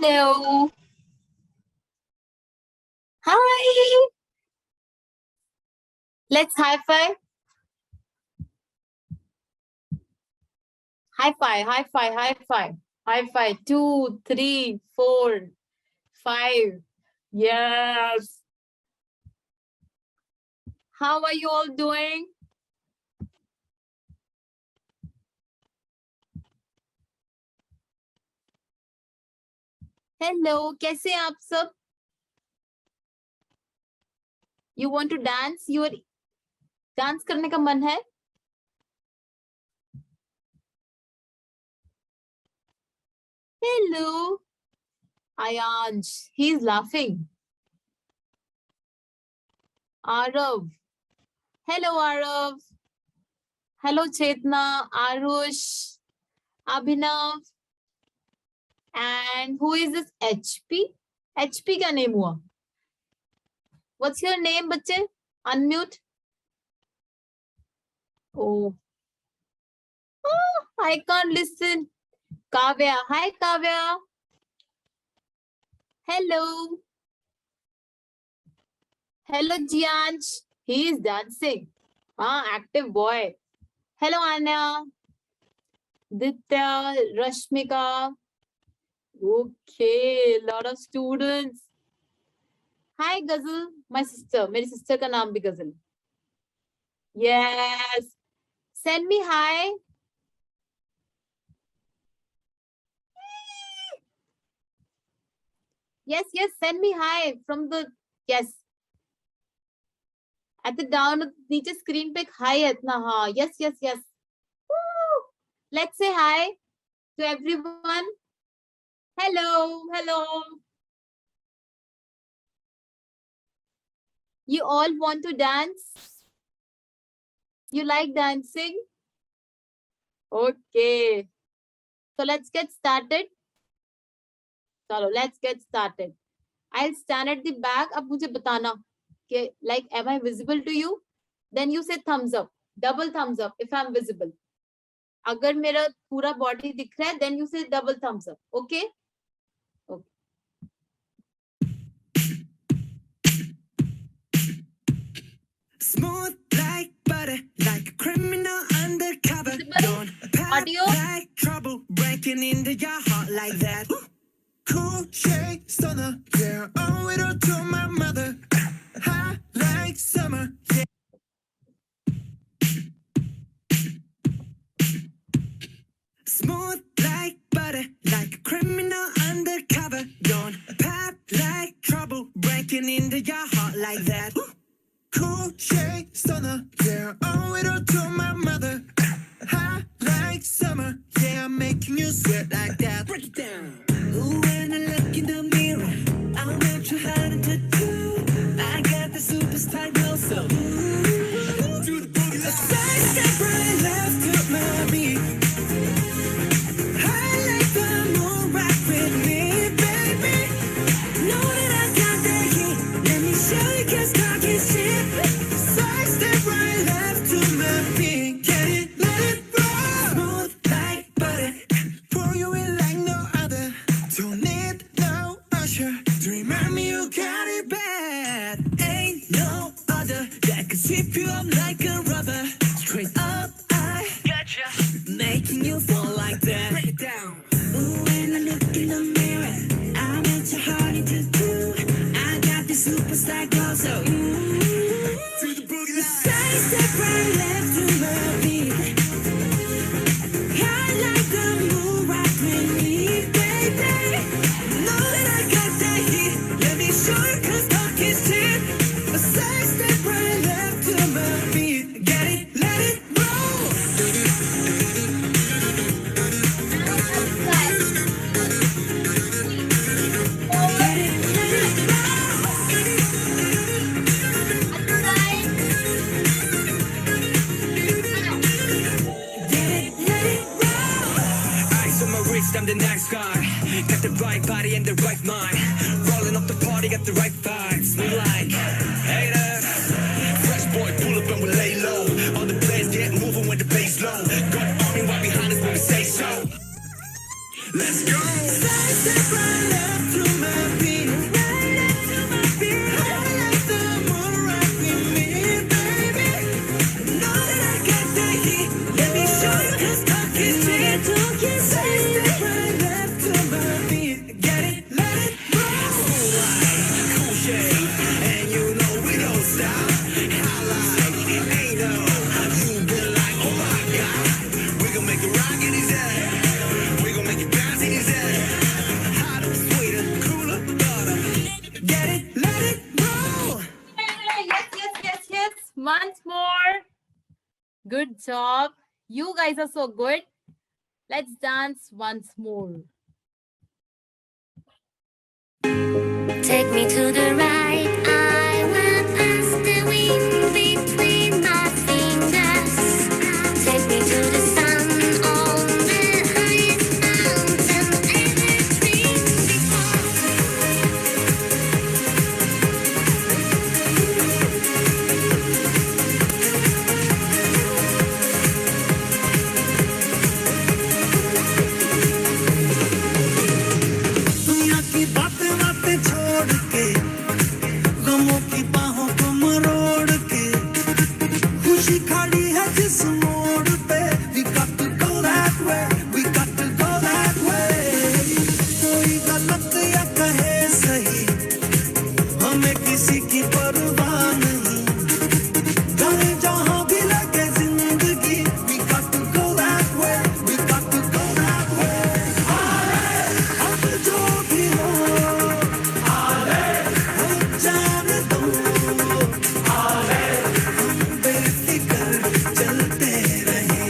Hello. Hi. Let's high five. High five, high five, high five. High five. 2, 3, 4, 5. Yes. How are you all doing? Hello. कैसे हैं आप सब? You want to dance? Dance करने का मन है? Hello. Ayansh. He's laughing. Arav. Hello, Arav. Hello, Chetna, Arush, Abhinav. And who is this HP? HP का name हुआ. What's your name, बच्चे? Unmute. Oh, I can't listen. Kavya. Hi, Kavya. Hello. Hello, Jianj. He is dancing. Active boy. Hello, Anya. Ditya, Rashmika. Okay, lot of students. Hi, Ghazal. My sister. मेरी sister का नाम भी Ghazal. Yes. Send me hi. Yes, send me hi from the, yes. At the down, नीचे screen पे hi है इतना, हाँ. Yes. Woo! Let's say hi to everyone. Hello. You all want to dance? You like dancing? Okay. So let's get started. Chalo, let's get started. I'll stand at the back. अब मुझे बताना कि, like, am I visible to you? Then you say thumbs up. Double thumbs up if I'm visible. अगर मेरा पूरा body दिख रहा है, then you say double thumbs up. Okay? Okay. Smooth like butter, like a criminal undercover. Don't pop Audio. like trouble, breaking into your heart like that. Cool shade stunner, yeah, owe it all to my mother. Hot like summer, yeah. Smooth like butter, like a criminal undercover. Don't pop like trouble, breaking into your heart like that. Cool shade stunner, yeah, owe it all to my mother. Hot like summer, yeah, I'm making you sweat like that. Break it down. Ooh, when I look in the mirror, I'm not too hard to do. I got the superstar glow, so ooh, do the boogie. A side step right left to my beat. I like the moon rock with me, baby. Know that I got that heat. Let me show you 'cause talk is cheap. Side step right left to my beat. Get it, let it roll. Smooth like butter. Pour you in like no other. Don't need no usher to remind me you got it bad. Ain't no other that can sweep you up like a rubber. Straight up, I gotcha, making you fall like that. Break it down. Ooh, when I look in the mirror, I'm at your heart to do. I got the superstar glow, so to the boogie line. Side step right left to my beat. I like the moon rock with me, baby. Know that I got that heat. Let me show you 'cause talk is cheap. A side step right left to my beat. Get it, let it roll. Get it, let it Ice on my wrist, I'm the next guy. Got the right body and the right mind. Rolling up the party, got the right vibes. We like haters. Fresh boy, pull up and we lay low. All the players get moving when the bass low. Got army right behind us when we say so. Let's go. Sidestep right up to my beat. Right up to my beat. I like the moon rock with me, baby. Know that I got the heat. Let me show you 'cause talk is cheap. Sidestep right up to my beat. Get it? Let it roll. Cool shade, and you know we don't stop. Highlight, ain't no. You been like, oh my God. We gon' make it rock in his head. We gon' make it bounce in his head. Hotter, sweeter, cooler, butter. Get it? Let it roll. Yes. Once more. Good job. You guys are so good. Let's dance once more. Take me to the right, I will pass the wind between my fingers. Take me to the sun on the highest mountain ever dreamed before. दुनिया की बातें बातें छोड़ के गमों की बाहों को मरोड़ के खुशी खड़ी है जिस मोड़ पे we got to go that way, we got to go that way. कोई गलत या कहे सही हमें किसी की परवाह नहीं जाने जहां भी लगे जिंदगी we got to go that way, we got to go that way. अब जो भी हो जाने दो हम बेफिक्र चलते रहे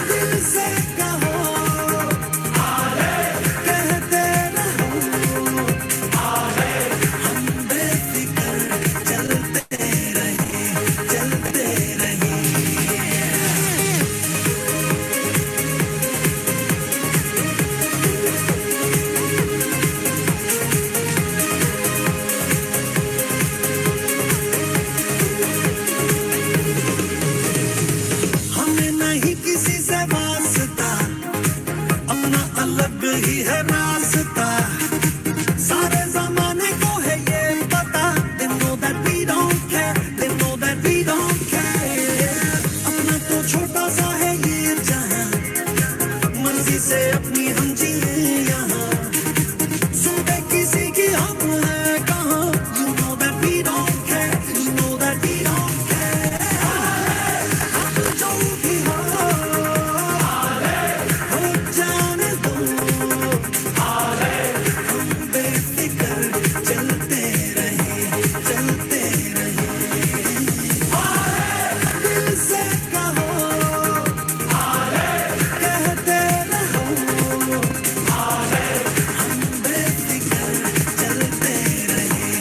दिल से कहो कहते रहो हम बेफिक्र चलते रहे हमें नहीं किसी से वास्ता अपना अलग ही है रास्ता सारे जमाने को है ये पता they know that we don't care, they know that we don't care. अपना तो छोटा सा है ये जहां मर्जी से अपनी हम जिए यहाँ सुनते किसी की हम है कहाँ you know that we don't care, you know that we don't care. अब जो भी हो जाने दो हम बेफिक्र चलते रहे दिल से कहो कहते रहो हम बेफिक्र चलते रहे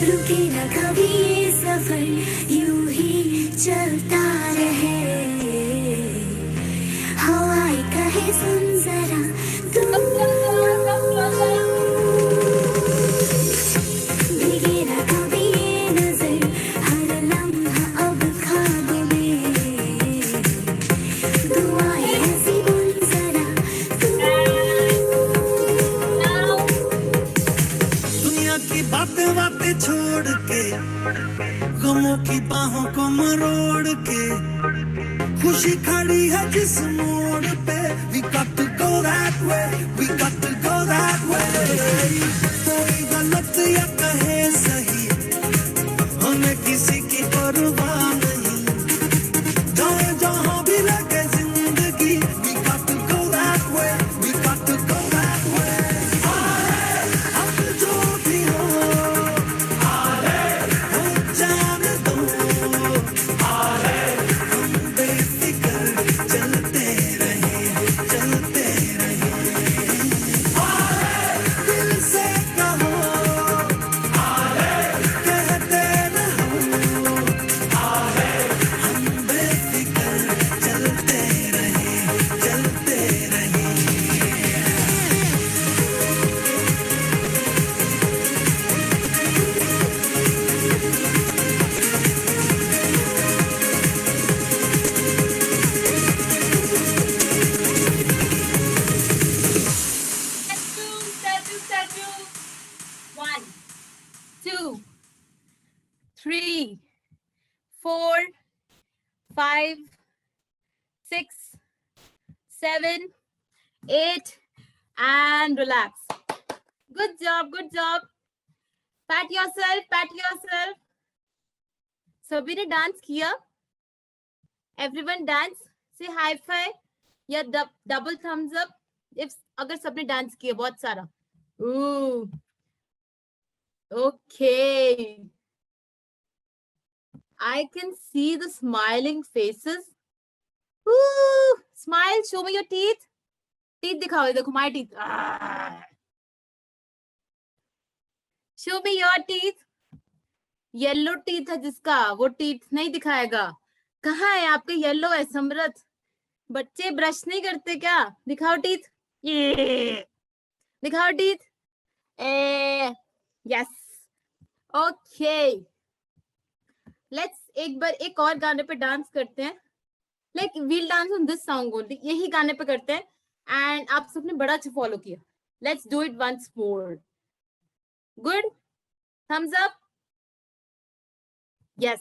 रुके न कभी ये सफर यूं ही चलता रहे हवाएं कहे सुन जरा तू भीगे न कभी ये नजर हर लम्हा अब ख्वाब में दुआएं ऐसी बुन जरा तू दुनिया की बातें बातें छोड़ के गमों की बाहों को मरोड़ के खुशी खड़ी है जिस मोड़ पे we got to go that way, we got to go that way. कोई गलत या कहे सही हमें किसी की परवाह नहीं जाए जहां भी लगे जिंदगी we got to go that way, we got to go that way. अब जो भी हो जाने दो हम बेफिक्र चलते रहे दिल से कहो 4, 5, 6, 7, 8, and relax. Good job, good job. Pat yourself, pat yourself. सभी ने डांस किया? Everyone dance. Say high five या double thumbs up if अगर सबने डांस किया बहुत सारा. Ooh. Okay. I can see the smiling faces. Ooh. Smile. Show me your teeth. Teeth दिखाओ. देखो my teeth. Show me your teeth. Yellow teeth है जिसका वो टीथ नहीं दिखाएगा. कहाँ है आपके येलो है समृद्ध? बच्चे ब्रश नहीं करते क्या? दिखाओ टीथ. ये दिखाओ टीथ. यस. ओके लेट्स एक बार एक और गाने पे डांस करते हैं. Like we'll dance on this song only. यही गाने पे करते हैं. एंड आप सबने बड़ा अच्छा फॉलो किया. Let's do it once more. Good. Thumbs up. Yes.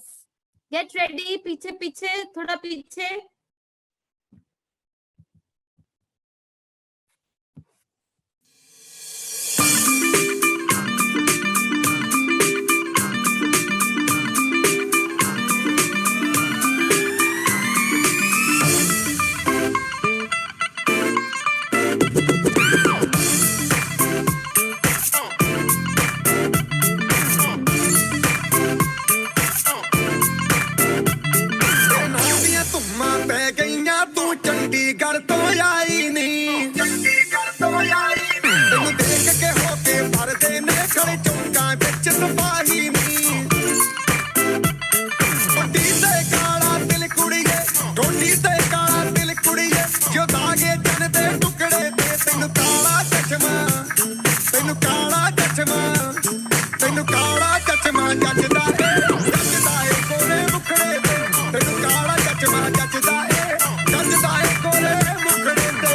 Get ready. पीछे पीछे थोड़ा पीछे. चंडीगढ़ तो आई नहीं, तेनू देख के होके भरदे ने खड़े चौंका बिच सिपाही नहीं. टोटी ते काला दिल कुड़िए, टोटी ते काला दिल कुड़िए, जो दागे जन दे टुकड़े ते तेनू काला चश्मा, तेनू काला चश्मा, तेनू काला चश्मा जचदा ए गोरे मुखड़े ते, तेनू काला चश्मा जचदा ए गोरे मुखड़े ते.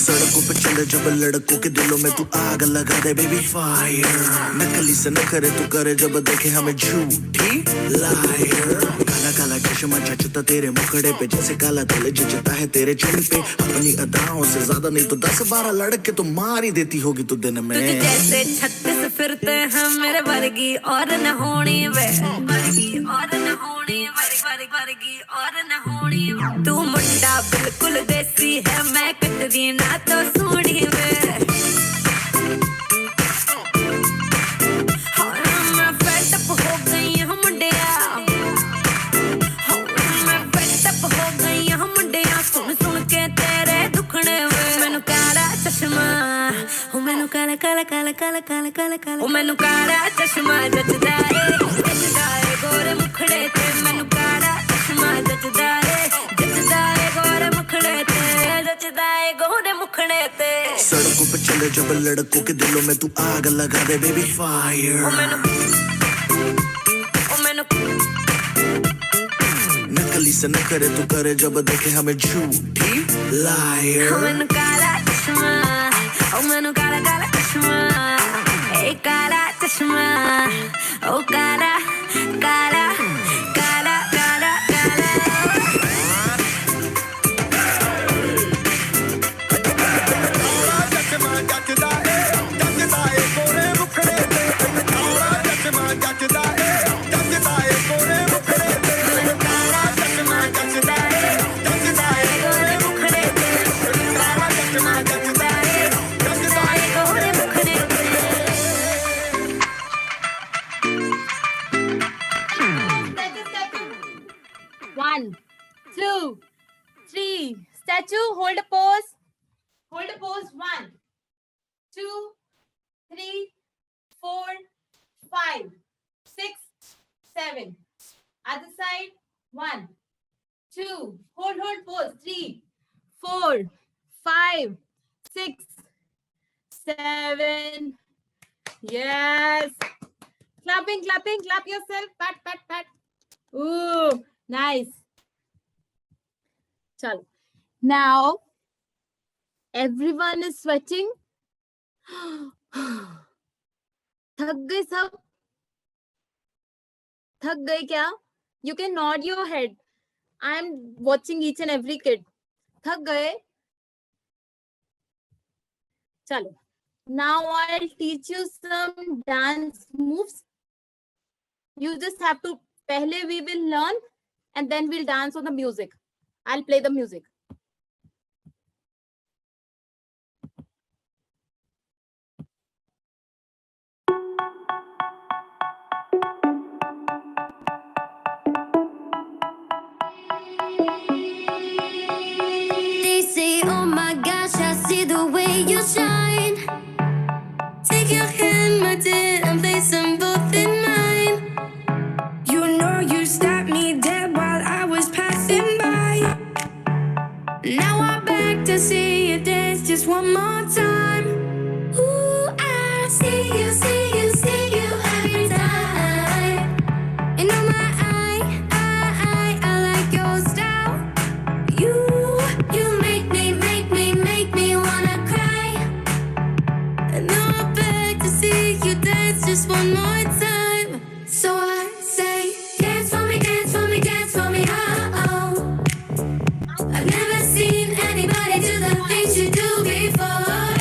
सड़कों पे चले जब लड़कों के दिलों में तू आग लगा दे बेबी फायर. नकली से न करे तू करे जब देखे हमें झूठी लायर. काला काला चश्मा जचता तेरे मुखड़े पे जैसे काला तिल जचता है तेरे चिन पे. अपनी अदाओं से ज्यादा नहीं तो 10-12 लड़के तो मार ही देती होगी तू दिन में. तुझे जैसे 36 फिरते हैं मेरे वर्गी और न होनी वे, वर्गी और न होनी वर्गी और न होनी. तू मुंडा बिल्कुल देसी है, मैं कटरी ना तो सोनी वे. मैं फेड अप हो गई हूँ मुंडिया, मैं फेड अप हो गई हूँ मुंडिया. सुन सुन के तेरे दुखने वे. मैनू काला चश्मा, मैनू काला काला काला काला काला काला काला, मैनू काला चश्मा जचदा ए गोरे मुखड़े ते. मैनू काला चश्मा जचदा ए गोरे मुखड़े ते, जचदा ए गोरे मुखड़े ते. सड़कों पे चले जब लड़कों के दिलों में तू आग लगा दे बेबी फायर. नकली से न करे तू करे जब देखे हमें झूठी लायर. मैनू काला चश्मा, मैनू काला काला चश्मा, ए काला चश्मा, ओ काला काला काला काला काला. चश्मा जचदा ए गोरे मुखड़े ते. काला चश्मा जचदा ए गोरे मुखड़े ते. काला चश्मा जचदा ए गोरे मुखड़े ते. काला चश्मा जचदा ए गोरे मुखड़े ते. 1, 2, 3. Statue. Hold a pose. Hold a pose. 1, 2, 3, 4, 5, 6, 7. Other side. 1, 2. Hold pose. 3, 4, 5, 6, 7. Yes. Clapping. Clap yourself. Pat. Ooh, nice. Chalo. Now, Everyone is sweating. थक गए सब? थक गए क्या? You can nod your head. I am watching each and every kid. थक गए? चलो. Now I'll teach you some dance moves. You just have to, pehle we will learn and then we'll dance on the music. I'll play the music. They say, oh my gosh, I see the way you shine. Take your hand, my dear, and place them both in mine. You know you stopped me dead while I was passing by. Now I'm back to see you dance just one more time. Ooh, I see you, see you, see you every time. And oh my, I like your style. You make me wanna cry. And now I'm back to see you dance just one more time. So I say, dance for me, dance for me, dance for me, oh oh. I've never seen anybody do the things you do before.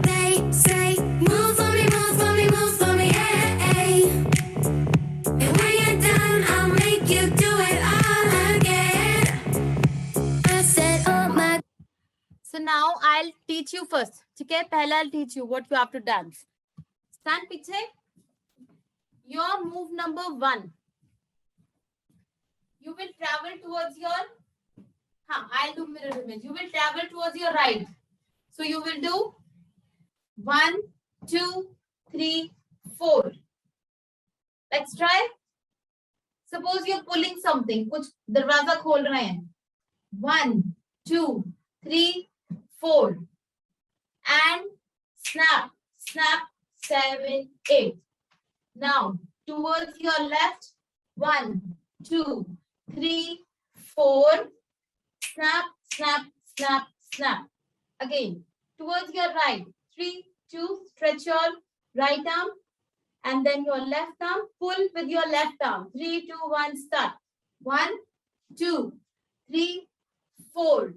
They say, move for me, move for me, move for me, hey, hey. And when you're done, I'll make you do it all again. I said, oh my. So now I'll teach you first. Okay, पहला I'll teach you what you have to dance. Stand पीछे. Your move number 1. You will travel towards your. I'll do mirror image. You will travel towards your right. So you will do 1, 2, 3, 4. Let's try. Suppose you're pulling something. कुछ दरवाजा खोल रहे हैं. 1, 2, 3, 4. And snap, snap, 7, 8. Now, towards your left, 1, 2, 3, 4. Snap, snap, snap, snap. Again, towards your right, 3, 2, stretch your right arm. And then your left arm, pull with your left arm. 3, 2, 1, start. 1, 2, 3, 4.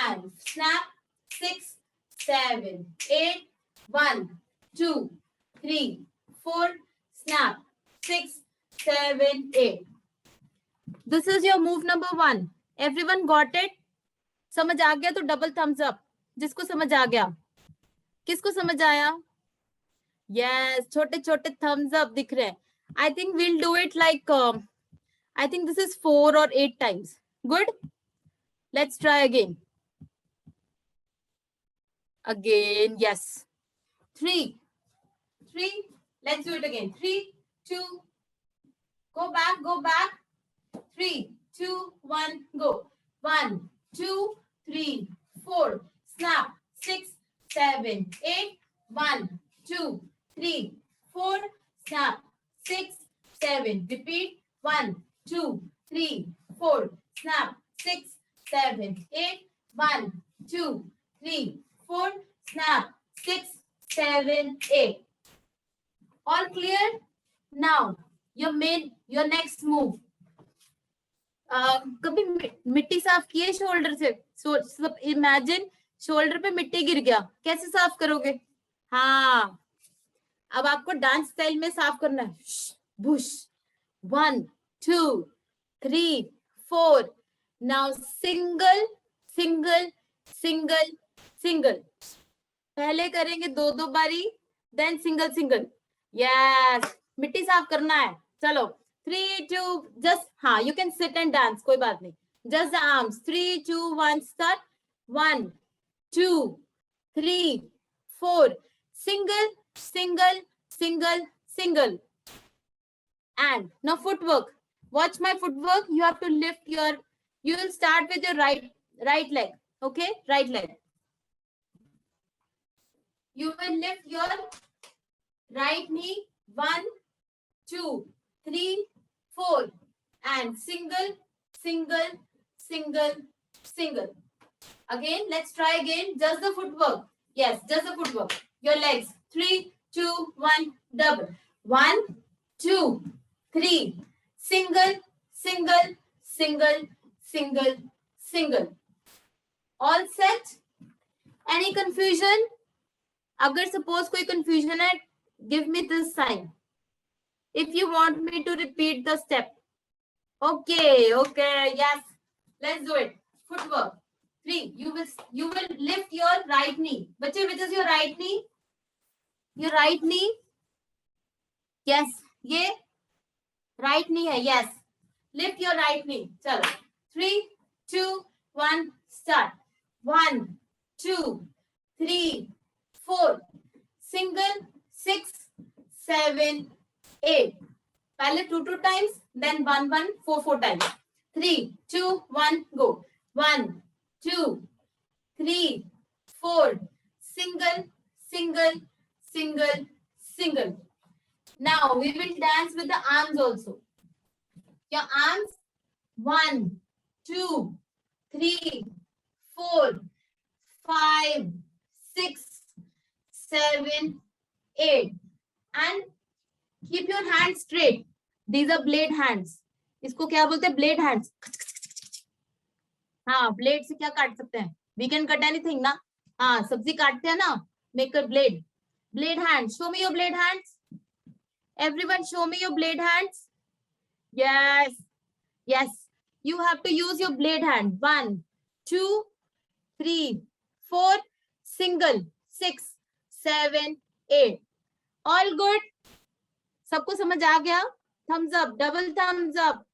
And snap, 6, 7, 8. 1, 2, 3, 4. Snap, 6, 7, 8. This is your move number 1. Everyone got it? समझ आ गया तो double thumbs up. जिसको समझ आ गया. किसको समझ आया? Yes, छोटे छोटे thumbs up दिख रहे हैं. I think we'll do it like, I think this is 4 or 8 times. Good? Let's try again. Again, yes. 3. Let's do it again. 3, 2. Go back, go back. 3, 2, 1, go. 1, 2, 3, 4. Snap. 6, 7, 8. 1, 2, 3, 4. Snap. 6, 7. Repeat. 1, 2, 3, 4. Snap. 6, 7, 8. 1, 2, 3, 4. Snap. 6, 7, 8. All clear? Now, your next move. कभी मिट्टी साफ की है shoulder से? सब imagine shoulder पे मिट्टी गिर गया, कैसे साफ करोगे? हाँ, अब आपको डांस स्टाइल में साफ करना है. Bush. 1, 2, 3, 4. Now single, single, single, single. पहले करेंगे 2 बारी, then single, single. Yes, मिट्टी साफ करना है. चलो 3, 2, just you can sit and dance, कोई बात नहीं. Just the arms. 3, 2, 1, start. 1, 2, 3, 4. Single, single, single, single. And now footwork. Watch my footwork. You have to lift your. You will start with your right leg. Okay, right leg. You will lift your right knee. 1, 2, 3, 4. And single, single, single, single. Again, let's try again. Just the footwork. Yes, just the footwork. Your legs. 3, 2, 1, double. 1, 2, 3. Single, single, single, single, single. All set? Any confusion? अगर suppose कोई confusion है, give me this sign. If you want me to repeat the step. Okay, okay, yes. Let's do it. Footwork. 3. You will lift your right knee. बच्चे, which is your right knee? Your right knee? Yes. ये right knee है. Yes. Lift your right knee. चलो. 3, 2, 1, start. 1, 2, 3, 4. Single, 6, 7, 8. पहले 2 times, then 1, 4 times. 3, 2, 1, go. 1, 2, 3, 4. Single, single, single, single. Now we will dance with the arms also. Your arms. 1, 2, 3, 4, 5, 6, 7, 8. And keep your hands straight. These are blade hands. इसको क्या बोलते हैं? Blade hands. हाँ, blade से क्या काट सकते हैं? We can cut anything ना? हाँ, सब्जी काटते हैं ना? Make a blade. Blade hands. Show me your blade hands. Everyone, show me your blade hands. Yes, yes. You have to use your blade hand. 1, 2, 3, 4. Single. 6, 7, 8. All good? सबको समझ आ गया? Thumbs up, double thumbs up.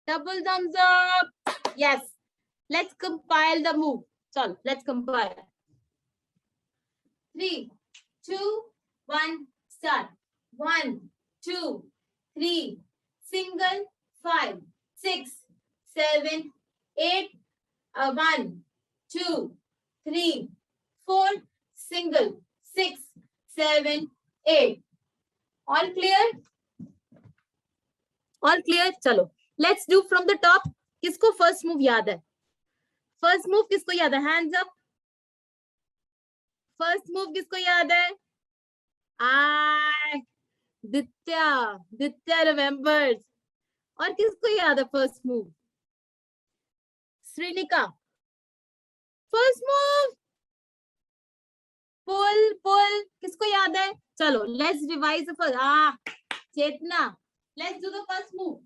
Double thumbs up. Yes. Let's compile the move. So let's compile. 3, 2, 1, start. 1, 2, 3. Single, 5, 6, 7, 8. 1, 2, 3, 4. Single, 6, 7, 8. All clear? All clear? चलो, let's do from the top. किसको first move याद है? First move किसको याद है? Hands up. First move किसको याद है? Ditya remembers. और किसको याद है first move? Srinika. First move. Pull. किसको याद है? चलो, let's revise the first. Chetna. Let's do the first move.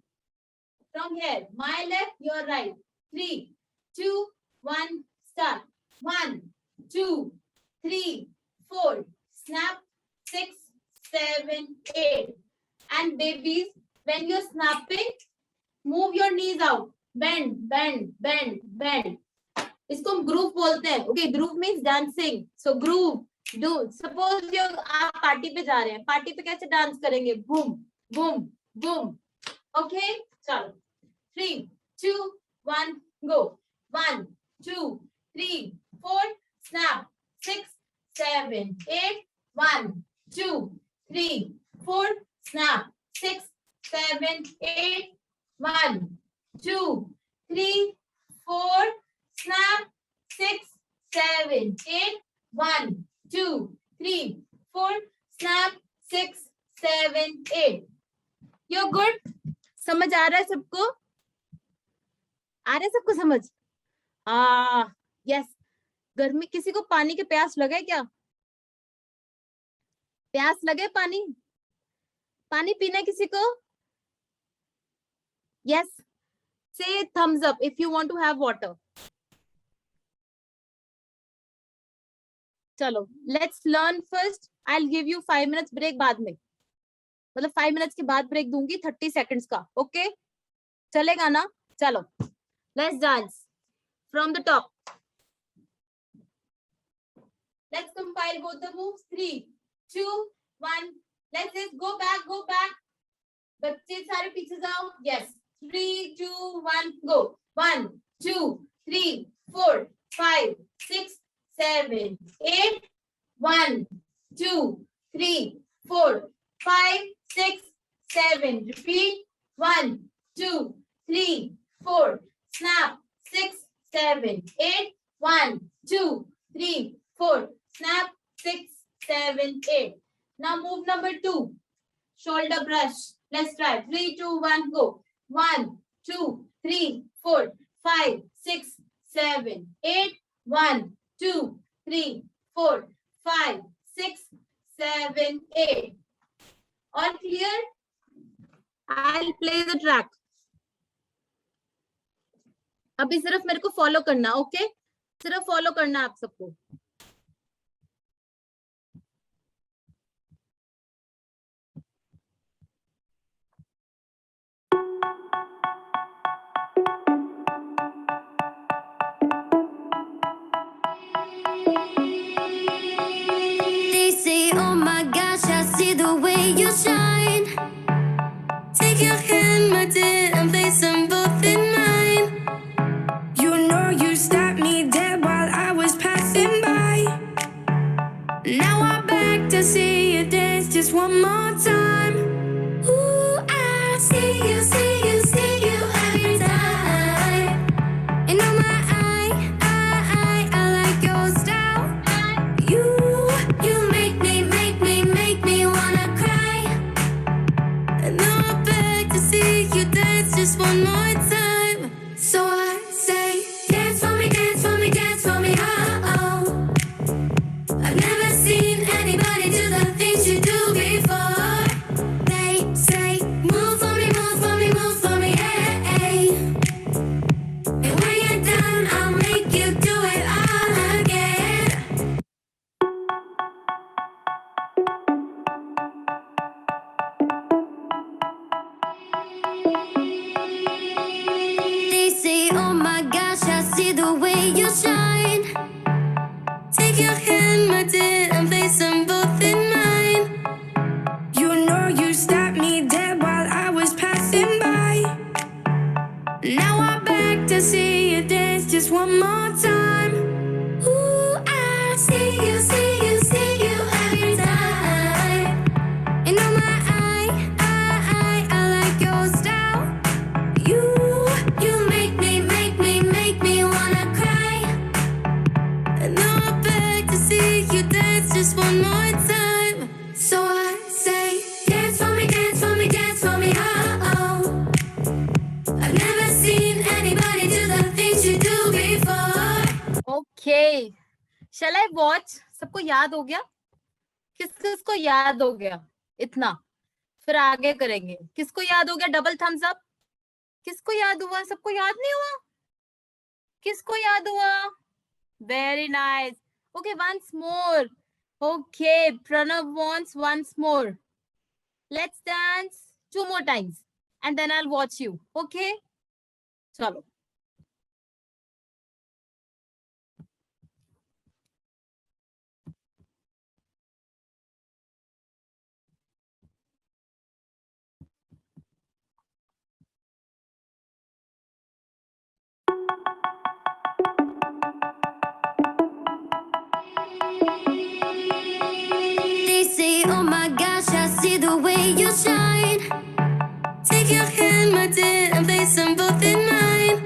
From here, my left, your right. 3, 2, 1, start. 1, 2, 3, 4. Snap. 6, 7, 8. And babies, when you're snapping, move your knees out. Bend. इसको हम groove बोलते हैं. Okay, groove means dancing. So groove. Do. Suppose आप party पे जा रहे हैं. Party पे कैसे डांस करेंगे? Boom, boom, boom. Okay, चलो. 3, 2, 1, go. 1, 2, 3, 4. Snap. 6, 7, 8. 1, 2, 3, 4. Snap. 6, 7, 8. 1, 2, 3, 4. Snap. 6, 7, 8. 1, 2, 3, 4. Snap. 6, 7, 8. You're good? समझ आ रहा है सबको? आ रहा है सबको समझ? यस. गर्मी, किसी को पानी के प्यास लगे क्या? प्यास लगे पानी? पानी पीना किसी को? Yes. Say thumbs up if you want to have water. चलो, let's learn first. I'll give you 5 minutes break बाद में. मतलब 5 minutes के बाद ब्रेक दूंगी 30 seconds का. ओके, चलेगा ना? चलो, let's dance from the top. Let's compile both the moves. 3, 2, 1. Let's just go back. बच्चे सारे पीछे जाओ. Yes. 3, 2, 1, go. 1, 2, 3, 4, 5, 6, 7, 8. 1, 2, 3, 4, 5, 6, 7. Repeat. 1, 2, 3, 4. Snap. 6, 7, 8. 1, 2, 3, 4. Snap. 6, 7, 8. Now move number 2. Shoulder brush. Let's try. 3, 2, 1, go. 1, 2, 3, 4, 5, 6, 7, 8. 1, 2, 3, 4, 5, 6, 7, 8. All clear? I'll play the track. अभी सिर्फ मेरे को follow करना, okay? सिर्फ फॉलो करना आप सबको. They say, oh my gosh, I see the way you shine. Take your hand, my dear, and place them both in mine. You know you stopped me dead while I was passing by. Now I'm back to see you dance just one more time. Ooh, I see you, see you, see you every time. And oh my, I like your style. You make me wanna cry. And now I'm back to see you dance just one more time. So I say, dance for me, dance for me, dance for me, oh, oh. I've never seen anybody do the things you do before. They say, move for me, move for me, move for me, hey, hey. And when you're done, I'll make you do it all again. They say, oh my gosh, I see the way you shine. Take your hand, my dear, and place them both in mine. You know you stopped me dead while I was passing by. Now I'm back to see you dance just one more time. Ooh, I see you, see you, see you every time. And oh my, I like your style. You make me wanna cry. And now I'm back to see you dance just one more time. So I say, dance for me, dance for me, dance for me, oh, oh. I've never seen anybody do the things you do before. Okay. Shall I watch? सबको याद हो गया? किस किसको याद हो गया? इतना. फिर आगे करेंगे. किसको याद हो गया? Double thumbs up. किसको याद हुआ? सबको याद नहीं हुआ? किसको याद हुआ? Very nice. Okay, once more. Okay, Pranav wants once more. Let's dance 2 more times and then I'll watch you. Okay? Chalo. They say, oh my gosh, I see the way you shine. Take your hand, my dear, and place them both in mine.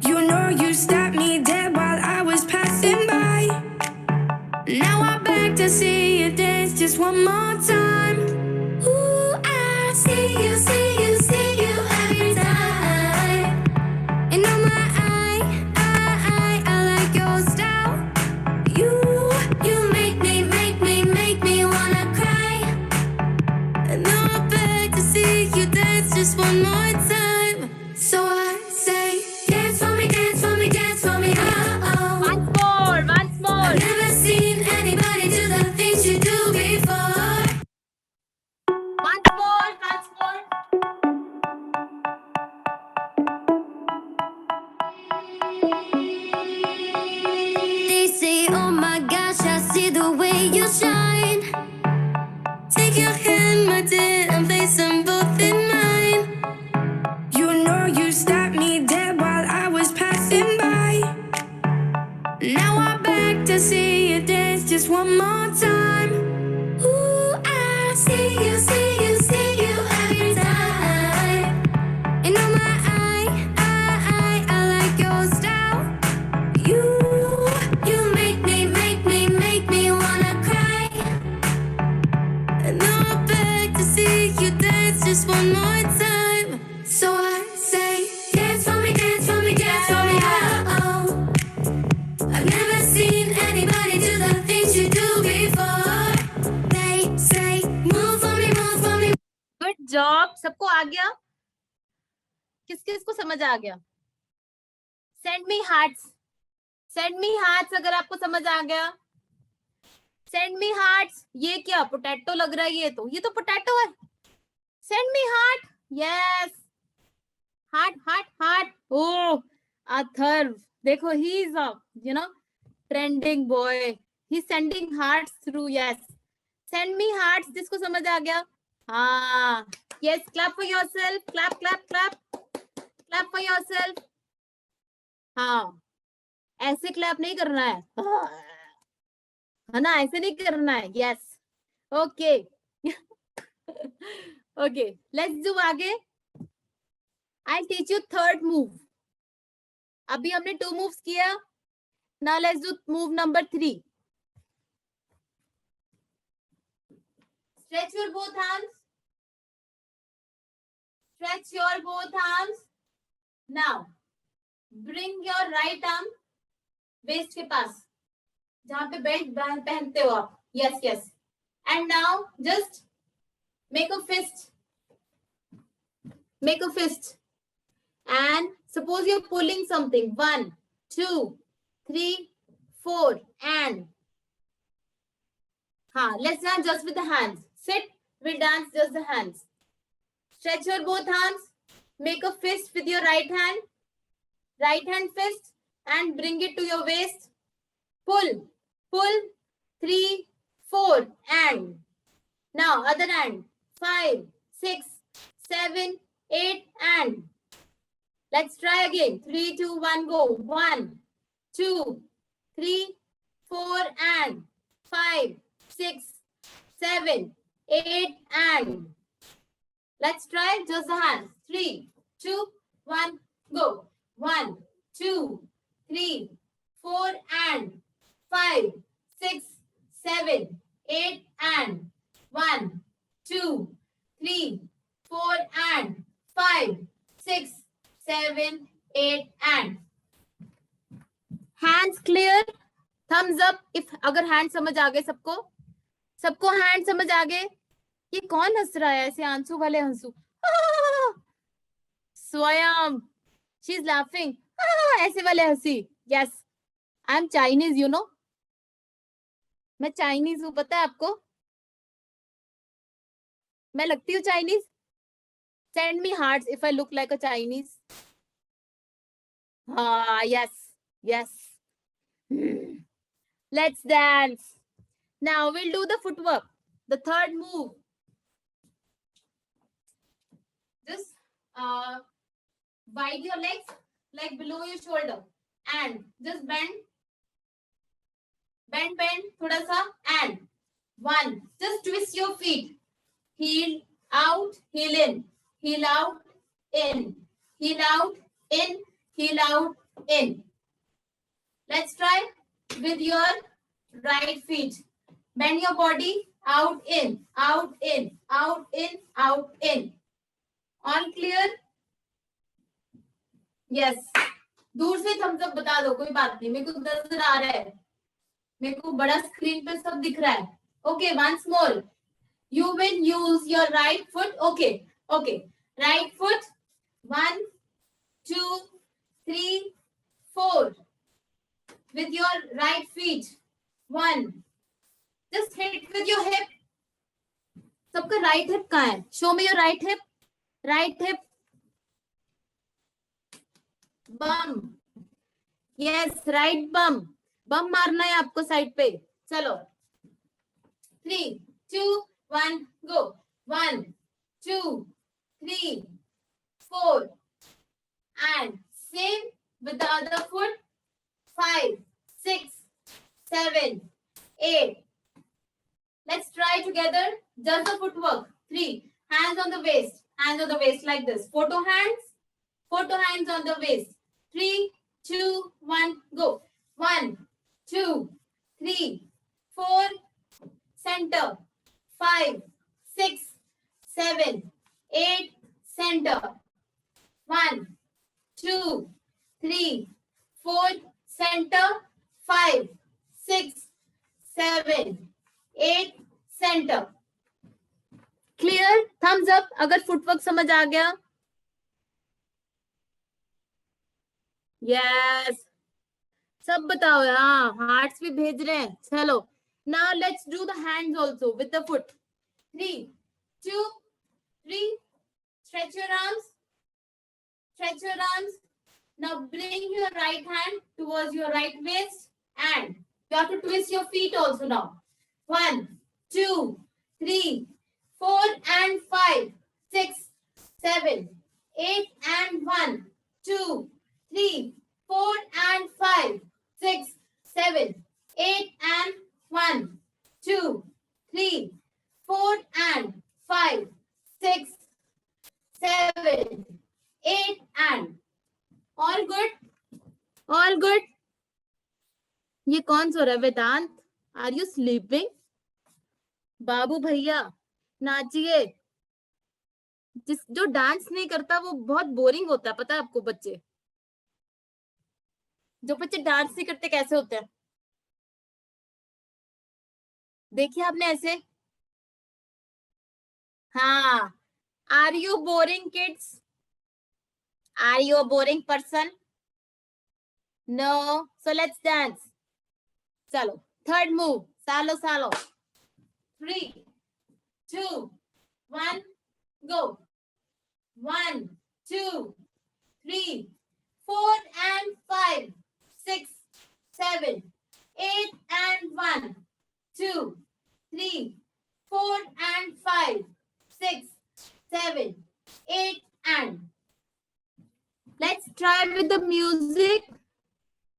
You know you stopped me dead while I was passing by. Now I'm back to see you dance just one more time. Ooh, I see you, see you, see you every time. And oh my, I like your style. You make me wanna cry. And now I'm back to see you dance just one more time. So I say, dance for me, dance for me, dance for me, oh, oh. Once more, once more. I've never seen anybody do the things you do before. Once more, once more. They say, oh my gosh, I see the way you shine. Take your hand, my dear, and place them both in mine. You know you stopped me dead while I was passing by. Now I'm back to see you dance just one more time. Ooh, I see you, see you, see you every time. And oh my, I like your style. Stop. सबको आ गया? किस किस को समझ आ गया? Send me hearts. Send me hearts अगर आपको समझ आ गया. Send me hearts. ये क्या पोटैटो लग रहा है? ये तो पोटैटो है. Send me heart. Yes, heart heart heart. Oh Atharva, देखो he is a trending boy. He sending hearts through. Yes, send me hearts. जिसको समझ आ गया. हाँ, yes, clap for yourself. Clap clap clap clap for yourself. हाँ, ऐसे clap नहीं करना है, है ना? ऐसे नहीं करना है. Yes, okay. Okay, let's do आगे. I teach you third move. अभी हमने 2 मूव्स किया. Now let's do move number 3. Stretch your both arms. Stretch your both arms. Now, bring your right arm waist के पास, जहाँ पे बेल्ट पहनते हो आप. Yes, yes. And now, just make a fist. Make a fist. And suppose you're pulling something. 1, 2, 3, 4. And let's dance just with the hands. Sit, we'll dance just the hands. Stretch your both arms. Make a fist with your right hand. Right hand fist. And bring it to your waist. Pull, pull. 3, 4. And now other hand. 5, 6, 7, 8. And let's try again. 3, 2, 1, go. 1, 2, 3, 4. And 5, 6, 7, 8. And let's try just the hands. 3, 2, 1, go. 1, 2, 3, 4. And 5, 6, 7, 8. And 1, 2, 3, 4. And 5, 6, 7, 8. And hands clear. Thumbs up if अगर hand समझ आ गए. सबको hand समझ आ गए. ये कौन हंस रहा है ऐसे आंसू वाले हंसू? स्वयं, शी इज लाफिंग. ऐसे वाले हंसी. Yes, I am Chinese, you know. मैं चाइनीज हूँ, पता है आपको? मैं लगती हूँ Chinese. Send me hearts if I look like a Chinese. हाँ, yes yes. Let's dance. Now we'll do the footwork. The third move. Just wide your legs like below your shoulder and just bend. Bend, bend, thoda sa. And 1. Just twist your feet. Heel out, heel in. Heel out, in. Heel out, in. Heel out, in. Let's try with your right feet. Bend your body out, in, out, in, out, in, out, in. All clear? Yes. दूर से thumbs up बता दो, कोई बात नहीं. मेरे को नजर आ रहा है. मेरे को बड़ा स्क्रीन पे सब दिख रहा है. Okay, once more. You will use your right foot. Okay, okay. Right foot. 1, 2, 3, 4. With your right feet. 1. Just hit with your hip. सबका right hip कहाँ है? Show me your right hip. Right hip. Bum. Yes, right bum. Bum मारना है आपको side पे. चलो. 3, 2, 1, go. 1, 2, 3, 4. And same with the other foot. 5, 6, 7, 8. Let's try together. Just the footwork. 3. Hands on the waist. Hands on the waist like this. Photo hands. Photo hands on the waist. 3, 2, 1, go. 1, 2, 3, 4. Center. 5, 6, 7, 8. Center. 1, 2, 3, 4. Center. 5, 6, 7, 8. Center. Clear? Thums up अगर footwork समझ आ गया. Yes, सब बताओ. हाँ, hearts भी भेज रहे हैं. चलो, now let's do the hands also with the foot. 3 2 3. Stretch your arms. Stretch your arms. Now bring your right hand towards your right waist, and you have to twist your feet also now. 1 2 3 4 and 5 6 7 8 and 1 2 3 4 and 5 6 7 8 and 1 2 3 4 and 5 6 7 8 and all good. All good. ये कौन सो रहा है? वेदांत, are you sleeping? बाबू भैया नाचिए. जो dance नहीं करता वो बहुत बोरिंग होता है, पता है आपको? बच्चे, जो बच्चे डांस नहीं करते कैसे होते हैं? देखिए आपने ऐसे. हाँ, are you boring kids? Are you a boring person? No. So let's dance. चलो, थर्ड मूव. सालो सालो. 3 2 1 go. 1 2 3 4 and 5 6 7 8 and 1 2 3 4 and 5 6 7 8 and. Let's try with the music.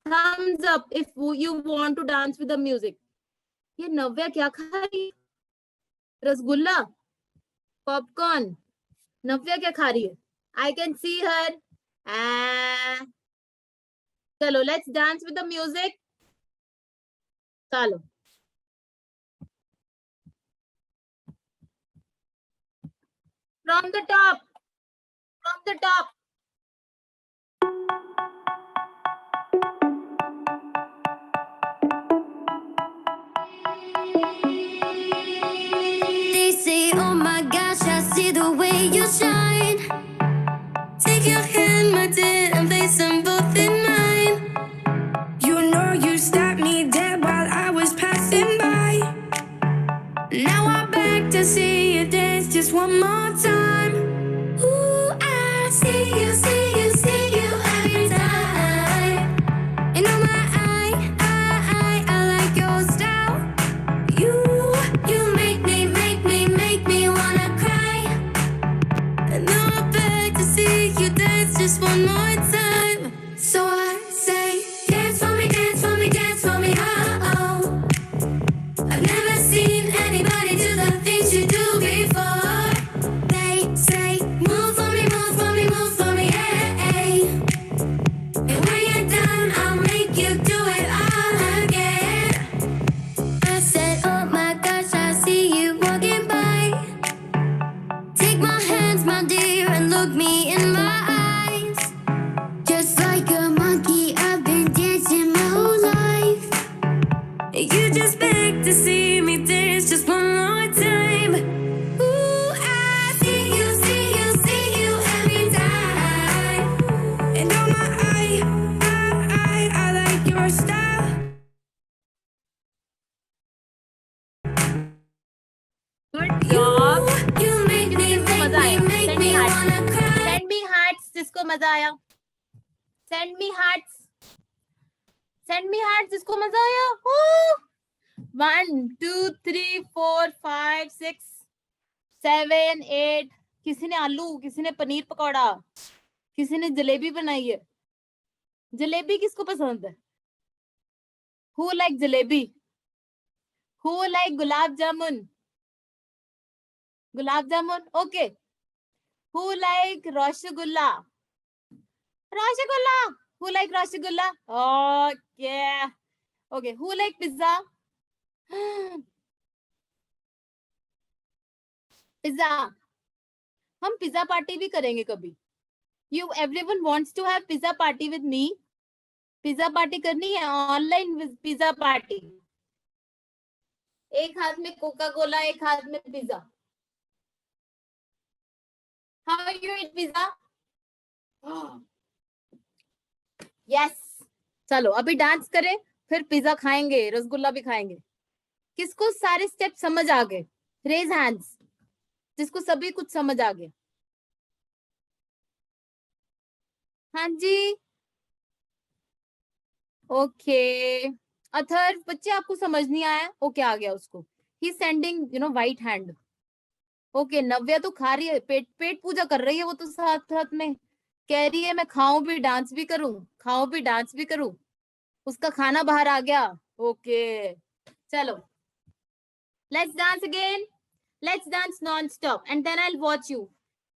Thumbs up if you want to dance with the music. ये नव्या क्या खा रही है? Rasgulla, popcorn. नव्या क्या खा रही है? I can see her. चलो, let's dance with the music. चलो. From the top. From the top. They say, oh my gosh, I see the way you shine. Take your hand, my dear, and place them both in mine. You know you stopped me dead while I was passing by. Now I'm back to see you dance just one more time. Ooh, I see you, see you, see you every time. And oh my, I like your style. You make me wanna cry. And now I'm back to see you dance just one more time. So I say, dance for me, dance for me, dance for me, oh. I've never seen anybody do the things you do before. They say, move for me, move for me, move for me, hey. And when you're done, I'll make you do it all again. I said, oh my gosh, I see you walking by. Take my hands, my dear, and look me in my eyes. Just like a monkey, I've been dancing my whole life. You just beg to see me dance just one more time. Ooh, I see you, see you, see you every time. And oh my, I like your style. Good job. You make me wanna cry. Send me hearts जिसको मजा आया. Send me hearts. Send me hearts जिसको मजा आया. 1 2 3 4 5 6 7 8. किसी ने आलू, किसी ने पनीर पकौड़ा, किसी ने जलेबी बनाई है. जलेबी किसको पसंद है? Who like jalebi? Who like gulab jamun? Gulab jamun, okay. Who like rasgulla? Rashgulla. Who like Rashgulla? Oh, yeah. Okay. Who like pizza? Pizza. हम पिज्जा पार्टी भी करेंगे कभी. You everyone wants to have pizza party with me. Pizza party करनी है, online pizza party. एक हाथ में Coca Cola, एक हाथ में pizza. How you eat pizza? Yes. चलो अभी डांस करें, फिर पिज्जा खाएंगे, रसगुल्ला भी खाएंगे. किसको सारे स्टेप समझ आ गए? रेज हैंड्स जिसको सभी कुछ समझ आ गया. हाँ जी. ओके. अथर्व बच्चे आपको समझ नहीं आया? ओके आ गया उसको. ही सेंडिंग वाइट हैंड. ओके. नव्या तो खा रही है, पेट पेट पूजा कर रही है वो तो साथ साथ में. कह रही है मैं खाऊं भी डांस भी करूं, खाऊं भी डांस भी करूं. उसका खाना बाहर आ गया. ओके चलो. Let's dance again. Let's dance non-stop and then I'll watch you.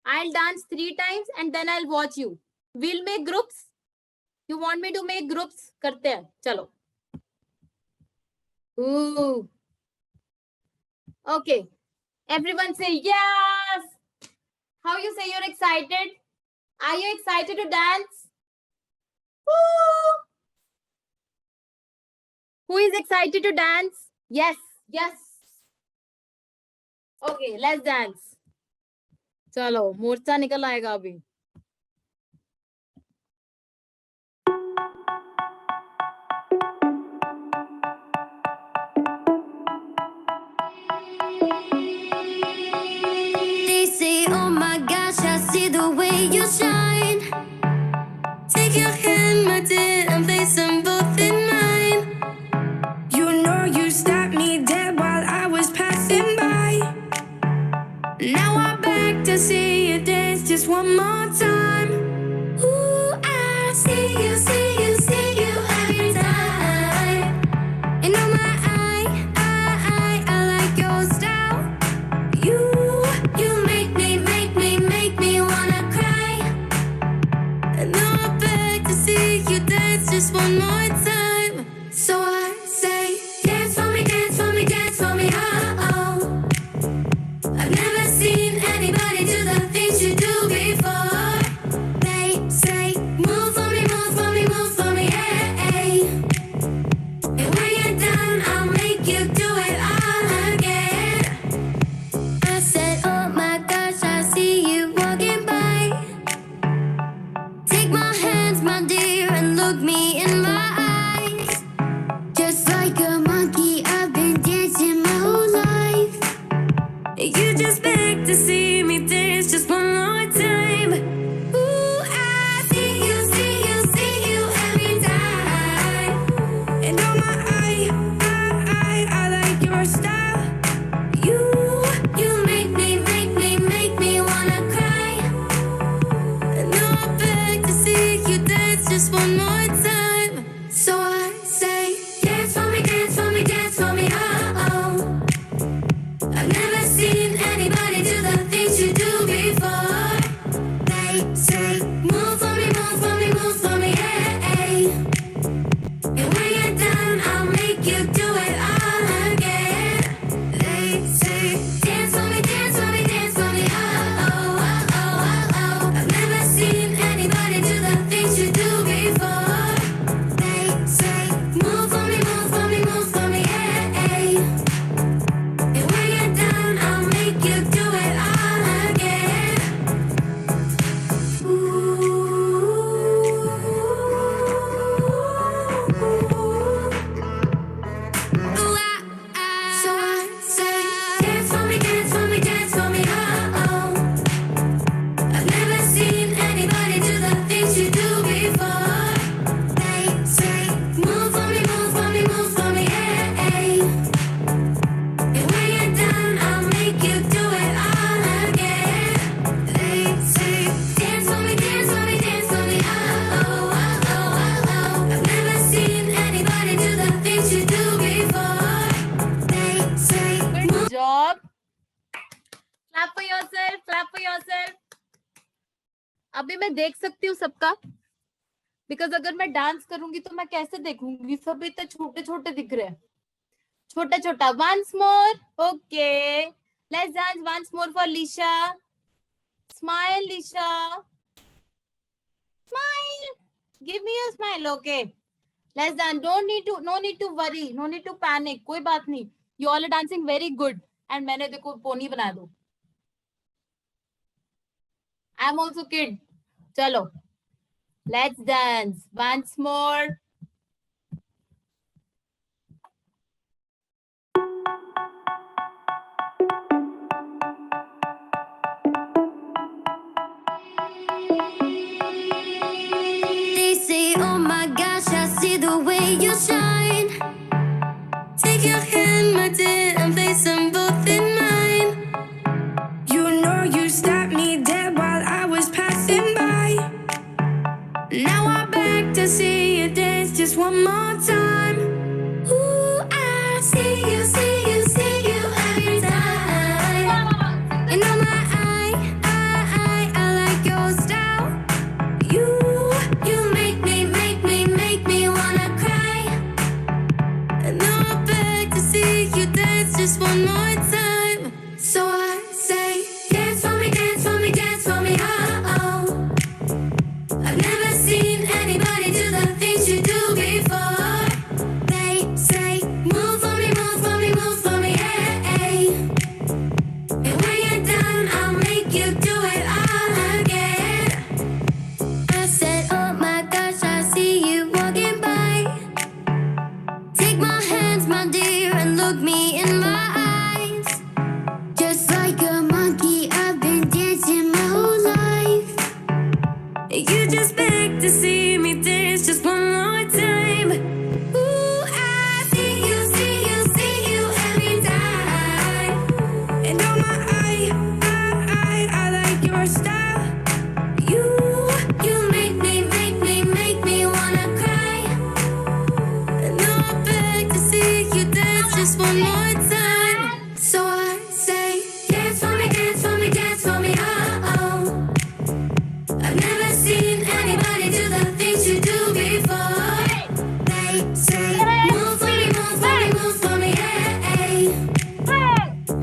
I'll dance 3 times and then I'll watch you. We'll make groups. You want me to make groups? करते हैं. चलो. Ooh. Okay. Everyone say yes. How you say you're excited? Are you excited to dance? Woo. Who is excited to dance? Yes. Yes. Okay, let's dance. चलो मोर्चा निकल आएगा अभी. They say, oh my gosh, I see the way you shine. Take your hand, my dear, and place them both in mine. You know you stopped me dead while I was passing by. Now I'm back to see you dance just one more time. Ooh, I see you, see you, see you every time. And oh my, I like your style. You make me wanna cry. And now I'm back to see you dance just one more time. So I say, dance for me, dance for me, dance for me, oh oh. I've never seen anybody do the things you do before. They say, move for me, move for me, move for me, hey. And when you're done, I'll make you do it all again. I said, oh my gosh, I see you walking by. Take my hands, my dear, and look me in my eyes. Just like a monkey, I've been dancing my whole life. You just beg to see me dance just one more time. Ooh, I see you, see you, see you every time. And oh my, I like your style. You make me wanna cry. And now I'm back to see you dance just one more time. So I say, dance for me, dance for me, dance for me, oh oh. I've never seen anybody do the things you do before. They say, move for me, move for me, move for me, hey. And when you're done, I'll make you do it all again. They say, dance for me, dance for me, dance for me, oh oh, oh oh, oh oh. I've never seen anybody do the things you do before. They say, move for me, move for me, move for me, hey. And when you're done, I'll make you do it all again. Ooh, so I say, dance for me, dance for me, dance for me, oh oh. I've never seen anybody do the things you do before. They say, move for me, move for me, move for me, hey. And when you're done, I'll make you do it all again. They say, dance for me, dance for me, dance for me, oh oh, oh oh, oh oh. I've never seen anybody do the things you do before. They say, Good job. Clap for yourself. Clap for yourself. अभी मैं देख सकती हूँ सबका, because अगर मैं dance करूंगी तो मैं कैसे देखूंगी? सभी तो छोटे छोटे दिख रहे हैं. छोटा छोटा. Once more. Okay. Let's dance once more for Lisha. Smile, Lisha. Smile. Give me a smile. Okay. Let's dance. No need to worry. No need to panic. कोई बात नहीं. You all are dancing very good. And मैंने देखो pony बना दो. I'm also kid. Chalo. Let's dance once more. They say, oh my gosh, I see the way you shine. Take your hand, my dear, and place them both in mine. You know you stopped me dead while I was passing by. Now I beg to see you dance just one more time. Ooh, I see you, see you, see you every time. And oh my, I like your style. You make me wanna cry. And now I beg to see you dance just one more time. So I say, dance for me, dance for me, dance for me, oh oh. I've never seen anybody do the things you do before. They say, move for me, move for me, move for me, hey, hey. And when you're done, I'll make you do it all again. I said, oh my gosh, I see you walking by. Take my hands, my dear, and look me in my eyes. Just like a monkey, I've been dancing my whole life. You just beg to see me dance just one more time. Ooh, I see you, see you, see you every time. And oh my, I like your style. You make me wanna cry. And now I beg to see you dance just one more time. So I say, dance for me, dance for me, dance for me, oh oh. I've never seen anybody do the things you do before. They say, move for me, move for me, move for me, hey, hey.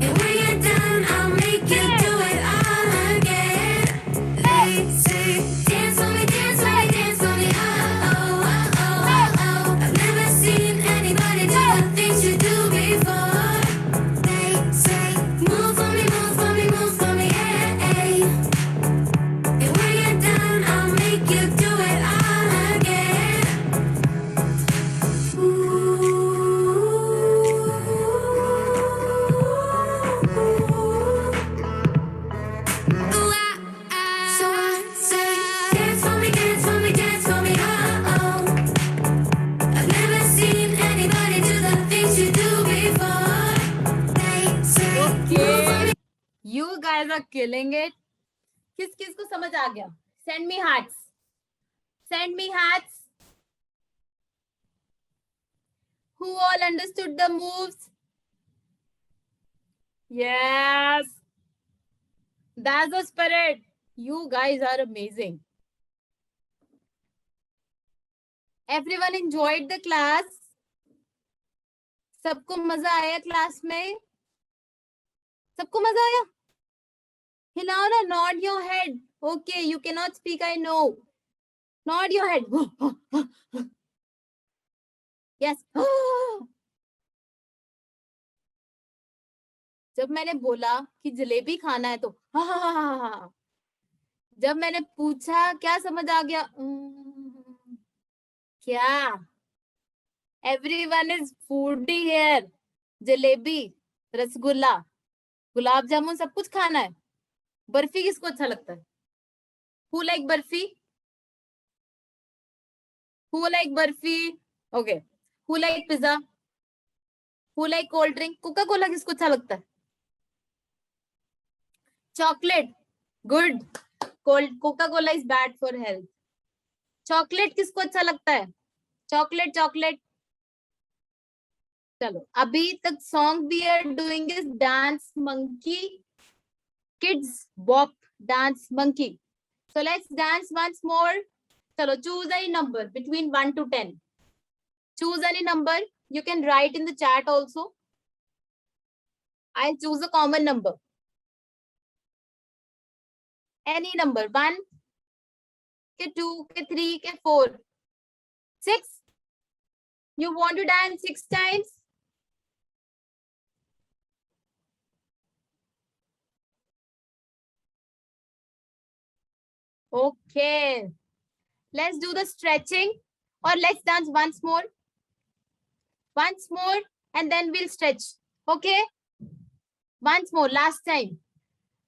And when you're done, I'll make you do it all again. They say, dance for me, dance for me, dance for me, oh oh, oh oh, oh oh. I've never seen anybody do the things you do before. They say, move for me, move for me, move for me, hey, hey. And when you're done, I'll make you do it all again. Ooh, so I say, dance for me, dance for me, dance for me, oh oh. I've never seen anybody do the things you do before. They say, move for me. Okay. You guys are killing it. किस किस को समझ आ गया? Send me hearts. Send me hearts. Who all understood the moves? Yes. That's the spirit. You guys are amazing. Everyone enjoyed the class. सबको मजा आया class में? सबको मजा आया? हिलाओ ना, nod your head. Okay, you cannot speak, I know. Nod your head. Yes. जब मैंने बोला कि जलेबी खाना है तो हा हा हा हा हा। जब मैंने पूछा क्या समझ आ गया? क्या? Everyone is foodie here. Jalebi, rasgulla, gulab jamun सब कुछ खाना है. बर्फी किसको अच्छा लगता है? Who like barfi? Who like barfi? Okay. Who like pizza? Who like cold drink? Coca Cola किसको अच्छा लगता है? Chocolate. Good. Cold Coca-Cola is bad for health. Chocolate किसको अच्छा लगता है? Chocolate, chocolate. चलो अभी तक song we are doing is dance monkey kids bop dance monkey. So let's dance once more. चलो choose any number between 1 to 10. Choose any number. You can write in the chat also. I'll choose a common number. Any number. 1, 2, 3, 4, 6. You want to dance 6 times? Okay. Let's do the stretching, or let's dance once more. Once more, and then we'll stretch. Okay? Once more, last time.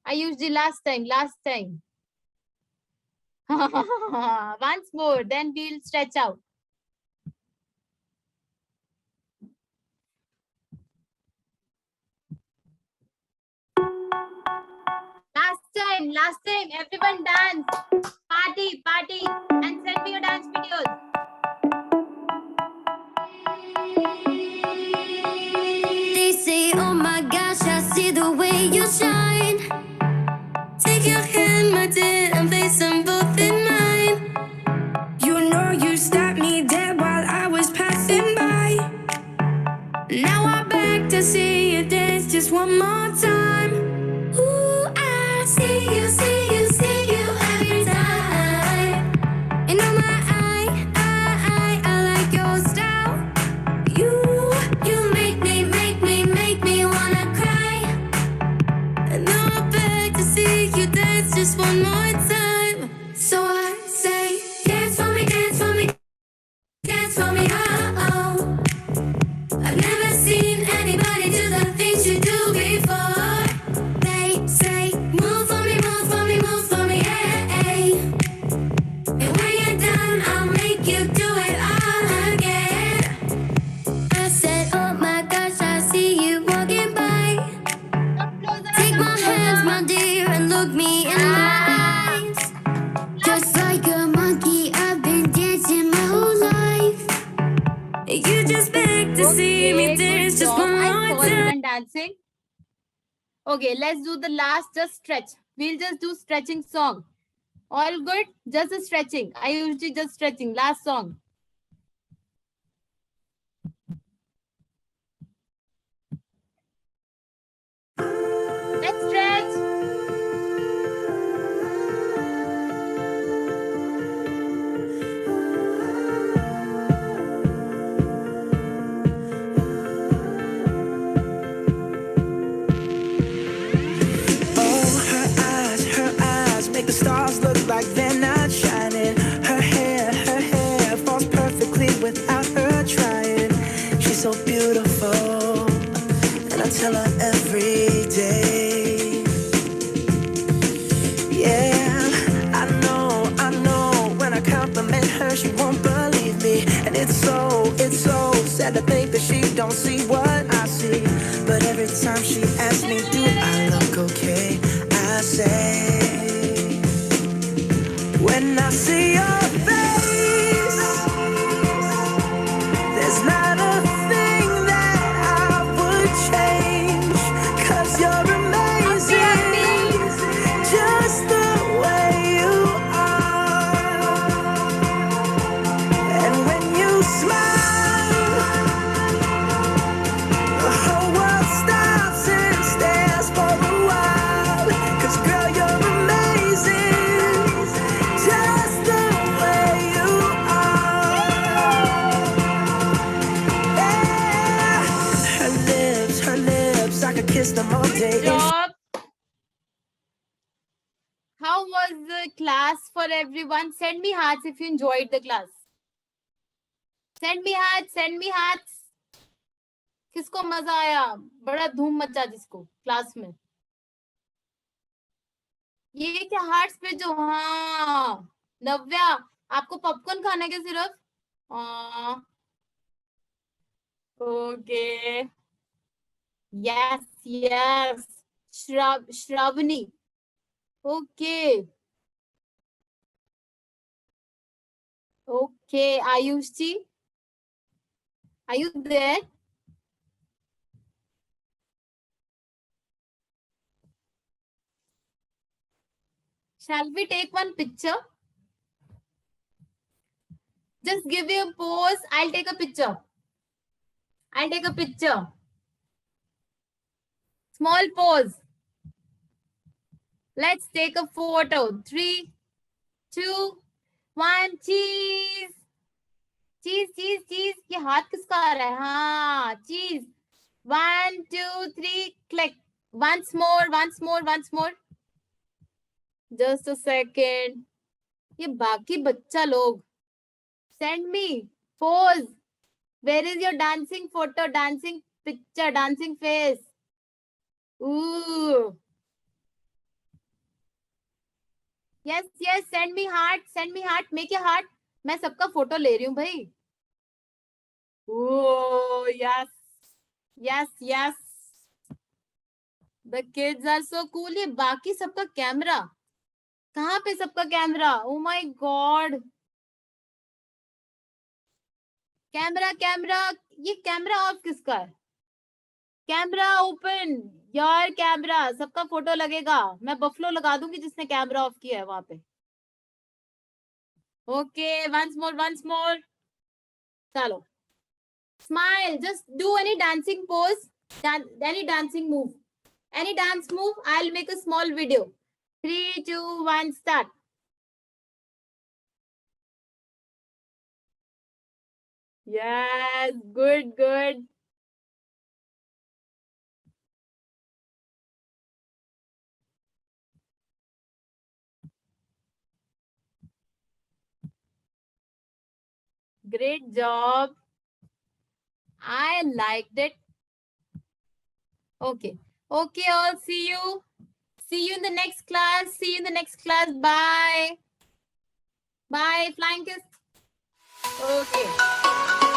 I used the last time. Once more, then we'll stretch out. Last time, everyone dance. Party, and send me your dance videos. They say, oh my gosh, I see the way you shine. Take your hand, my dear, and place them both in mine. You know you stopped me dead while I was passing by. Now I beg to see you dance just one more time. Ooh, I see you every time. And oh my, I like your style. You make me wanna cry. And now I beg to see you dance just one more time. So I say, dance for me, dance for me, dance for me, oh. I've never seen anybody do the things you do before. They say, move for me, move for me, move for me, hey. And when you're done, I'll make you do it all again. I said, oh my gosh, I see you walking by. Take my hands, my dear, and look me in my eyes. Just like a monkey, I've been dancing my whole life. You just beg to see me dance just one I more saw time. everyone dancing. Okay, let's do the last, just stretch. We'll just do stretching song. All good? Just a stretching. I usually just stretching. Last song. Let's stretch. Oh, her eyes make the stars look like they're not shining. Her hair falls perfectly without her trying. She's so beautiful, and I tell her every day. Yeah, I know, when I compliment her, she won't believe me. And it's so sad to think that she don't see what I see. But every time she asks me, do I look okay? I say, when I see your face, there's not a thing that I would change. 'Cause you're amazing, just the way you are. And when you smile, the whole world stops and stares for a while. 'Cause girl, you're amazing, just the way you are. Yeah. Her lips, I could kiss them all day. Good job. How was the class for everyone? Send me hearts if you enjoyed the class. Send me hearts. किसको मजा आया? बड़ा धूम मचा जिसको class में. ये क्या हार्ट्स पे जो, हाँ नव्या, आपको पॉपकॉर्न खाना है क्या सिर्फ? Okay, yes, Shravani, okay, Ayush ji, are you there? Shall we take one picture? Just give me a pose. I'll take a picture. Small pose. Let's take a photo. 3, 2, 1. Cheese. ये हाथ किसका आ रहा है? हाँ, cheese. 1, 2, 3, click. Once more. Just a second. ये बाकी बच्चा लोग send me pose. Where is your dancing photo, dancing picture, dancing face? Ooh. Yes, yes, send me heart, make a heart. मैं सबका फोटो ले रही हूँ भाई. Oh, yes, yes, yes. The kids are so cool. ये बाकी सबका camera कहाँ पे? सबका camera. Oh my God. Camera camera, ये कैमरा ऑफ किसका है? कैमरा ओपन, यार कैमरा, सबका फोटो लगेगा. मैं बफलो लगा दूंगी जिसने कैमरा ऑफ किया है वहां पे. Okay, once more. चलो, smile, just do any dancing pose, any dancing move, any dance move. I will make a small video. 3, 2, 1, start. Yes, good, good. Great job. I liked it. Okay. Okay, all. See you. See you in the next class. See you in the next class. Bye. Bye. Flying kiss. Okay.